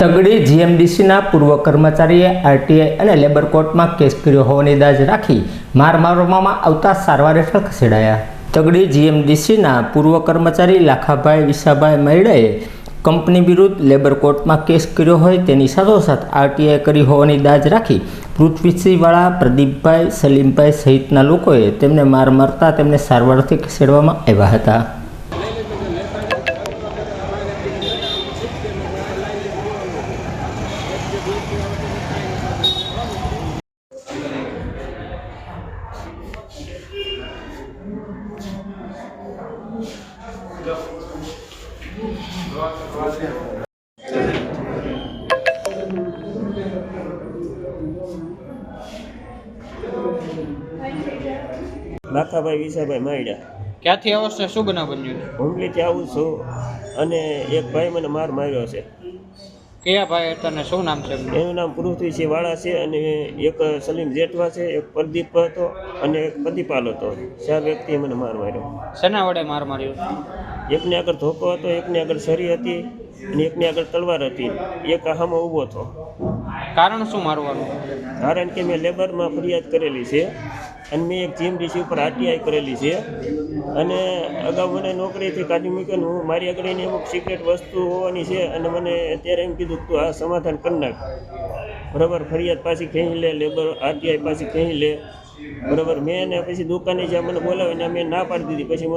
તગડી જીએમડીસીના પૂર્વ કર્મચારીએ આરટીઆઈ અને લેબર કોર્ટમાં કેસ કર્યો હોવાની દાજ રાખી માર મારવામાં આવતા સારવાર હેઠળ ખસેડાયા. તગડી જીએમડીસીના પૂર્વ કર્મચારી લાખાભાઈ વિસાભાઈ મૈડાએ કંપની વિરુદ્ધ લેબર કોર્ટમાં કેસ કર્યો હોય તેની સાથોસાથ આરટીઆઈ કરી હોવાની દાજ રાખી પૃથ્વીસિંહવાળા, પ્રદીપભાઈ, સલીમભાઈ સહિતના લોકોએ તેમને માર મારતા તેમને સારવારથી ખસેડવામાં આવ્યા હતા. લાખાભાઈ વિસાભાઈ માયડા. ક્યાંથી આવો છો? શું બનાવ બન્યું? હુમલીથી આવું છું અને એક ભાઈ મને માર માર્યો છે. કયા ભાઈ હતા ને શું નામ છે એમનું? એનું નામ પૃથ્વીસિંહવાળા છે અને એક સલીમ જેઠવા છે, એક પ્રદીપ હતો અને એક પ્રદીપાલ હતો. 4 વ્યક્તિએ મને માર માર્યો. શેના વડે માર માર્યો? એકને આગળ ધોકો હતો, એકની આગળ છરી હતી અને એકની આગળ તલવાર હતી. એક હામો ઊભો હતો. કારણ શું મારવાનું? કારણ કે મેં લેબરમાં ફરિયાદ કરેલી છે અને મેં એક જીએમડીસી ઉપર આરટીઆઈ કરેલી છે અને અગાઉ મને નોકરીથી કાઢી મૂક્યો. હું મારી આગળ એની અમુક સિક્રેટ વસ્તુ હોવાની છે અને મને અત્યારે એમ કીધું તું આ સમાધાન કરી નાખ, બરાબર, ફરિયાદ પાછી ખેંચી લે, લેબર આરટીઆઈ પાછી ખેંચી લે, બરાબર. મેં એને પછી દુકાને જ્યાં મને બોલાવીને મેં ના પાડી દીધી. પછી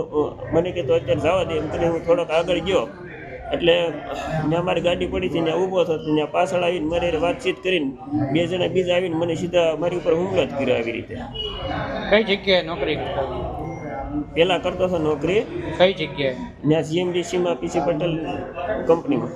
મને કીધું અત્યારે જવા દે એમ કરીને હું થોડોક આગળ ગયો એટલે ત્યાં મારી ગાડી પડી હતી, ત્યાં ઊભો હતો. ત્યાં પાછળ આવીને મારી વાતચીત કરીને 2 જણા બીજા આવીને મને સીધા મારી ઉપર હુમલો જ કર્યો. આવી રીતે. કઈ જગ્યાએ નોકરી કરતો? પહેલાં કરતો હતો નોકરી. કઈ જગ્યાએ? ત્યાં જીએમડીસીમાં પીસી પટેલ કંપનીમાં.